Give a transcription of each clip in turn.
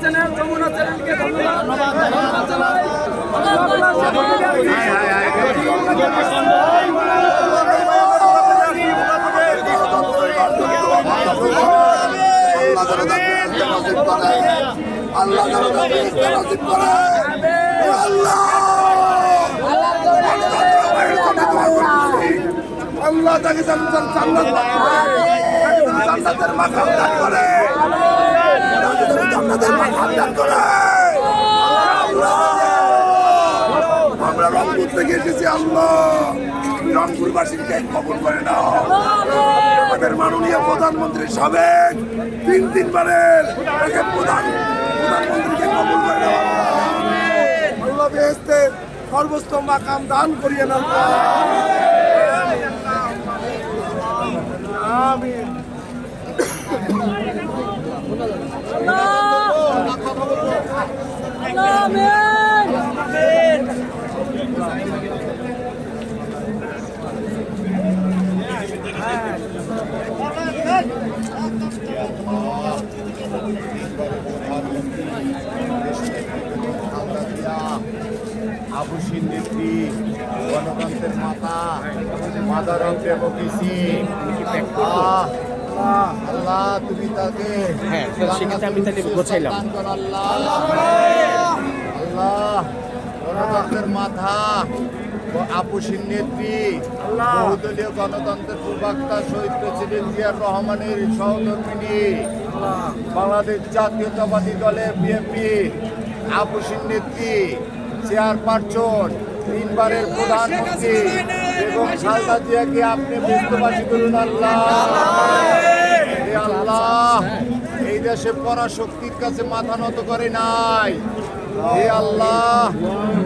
Channel Jamuna চ্যানেলকে ধন্যবাদ আল্লাহ আল্লাহ তাকে জান্নাতের মাকাম দান করে, জান্নাতের মাকাম দান করে। আমরা রংপুর থেকে এসেছি, আল্লাহ রংপুরবাসীকে কবুল করে নাও। আমাদের মাননীয় প্রধানমন্ত্রী সাবেক তিনবারের প্রধানমন্ত্রীকে কবুল করে নাও। আল্লাহ বেহেশতে সর্বোচ্চ মাকাম দান করিয়ে নাও। আমিন। আবুসির নেত্রী, গণতন্ত্রের মাতা, মাদার ডেমোক্রেসি, আল্লাহ তুমি তাকে আল্লাহ গণতন্ত্রের মাথা, আবুসির নেত্রী, বহুদলীয় গণতন্ত্রের প্রবক্তা শহীদ প্রেসিডেন্ট জিয়াউর রহমানের সহধর্মিণী, বাংলাদেশ জাতীয়তাবাদী দলের বিএনপি আবুসির নেত্রী, চেয়ারপারসন, তিনবারের প্রধানমন্ত্রী এবং খালেদা জিয়াকে আপনি ব্যস্তবাসী করুন আল্লাহ। আল্লাহ এই দেশে পরাশক্তির কাছে মাথা নত করে নাই, হে আল্লাহ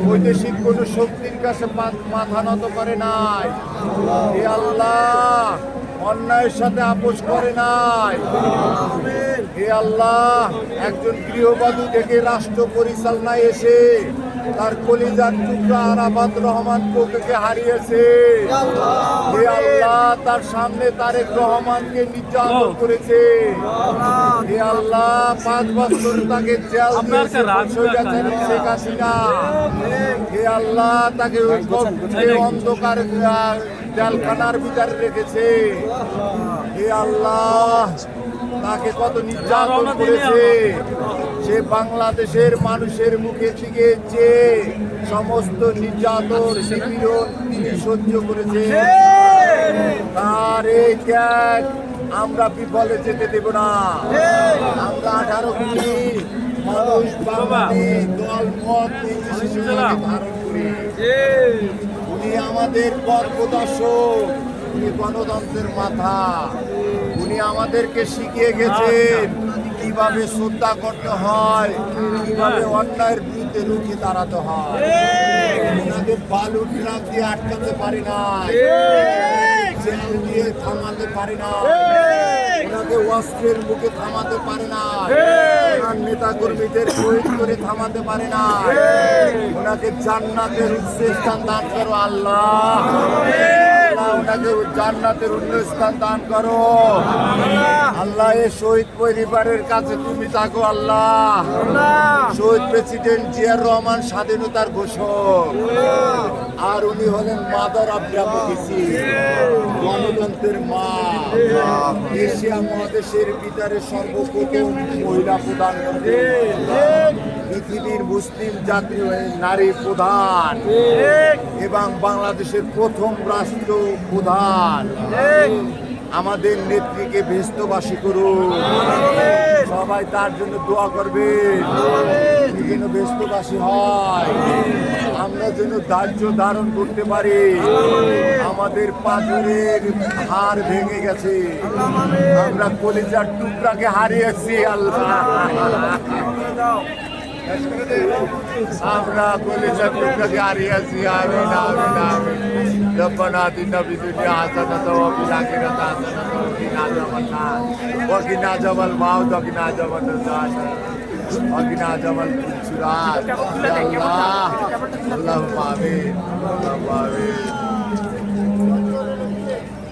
বৈদেশিক কোন শক্তির কাছে মাথা নত করে নাই, হে আল্লাহ অন্যায়ের সাথে আপোষ করে নাই, হে আল্লাহ একজন গৃহবধূ থেকে রাষ্ট্র পরিচালনায় এসে তার কলিজার টুকরা আরাফাত রহমান কোকে হারিয়েছে, হে আল্লাহ তার সামনে তারেক রহমানকে নির্যাতন করেছে, হে আল্লাহ 5 বছর তাকে জেল দিয়েছে শেখ হাসিনা, হে আল্লাহ তাকে অন্ধকার জেলখানার ভিতরে রেখেছে, হে আল্লাহ তাকে কত নির্যাতন করেছে, সে বাংলাদেশের মানুষের মুখে দিকে যে সমস্ত নির্যাতন নিপীড়ন তিনি সহ্য করেছে, তার এই ত্যাগ আমরা বিফলে যেতে দেব না। আমরা 18 কোটি মানুষ বাঙালি দল মত ধারণ করি, উনি আমাদের পথ প্রদর্শক, উনি গণতন্ত্রের মাথা, উনি আমাদেরকে শিখিয়ে গেছেন কিভাবে শ্রদ্ধা করতে হয়, কিভাবে অন্যায়ের বিরুদ্ধে রুখে দাঁড়াতে হয়। ওনাদের বালুর ট্রাক দিয়ে আটকাতে পারি না, জেল দিয়ে থামাতে পারি না, ওনাকে অস্ত্রের মুখে থামাতে পারে না, ওনার নেতা কর্মীদের শহীদ করে থামাতে পারে না, ওনাকে জান্নাতের উচ্চ স্থান দান করো আল্লাহ, ওনাকে জান্নাতের উচ্চ স্থান দান করো আল্লাহ। এই শহীদ পরিবারের কাছে তুমি থাকো আল্লাহ। শহীদ প্রেসিডেন্ট জিয়াউর রহমান স্বাধীনতার ঘোষক, আর উনি হলেন মাদার অফ ডেমোক্রেসি, গণতন্ত্রের মা, এশিয়া মহাদেশের ভিতরে সর্বপ্রথম মহিলা প্রধানমন্ত্রী, পৃথিবীর মুসলিম জাতীয় নারী প্রধান এবং বাংলাদেশের প্রথম রাষ্ট্র প্রধান। আমাদের নেত্রীকে ব্যস্তবাসী করুন, সবাই তার জন্য দোয়া করবে, যেন ব্যস্তবাসী হয়, আমরা যেন ধৈর্য ধারণ করতে পারি। আমাদের পাথরের হাড় ভেঙে গেছে, আমরা কলিজার টুকরাকে হারিয়েছি আল্লাহ, আমরা কলিজার টুকরাকে হারিয়েছি। আমিন আমিন আমিন। ربنا آتنا في الدنيا حسنة وفي الآخرة حسنة وقنا عذاب النار وقنا عذاب الموت وقنا عذاب النار وقنا عذاب السرات يا الله اللهم آمين اللهم آمين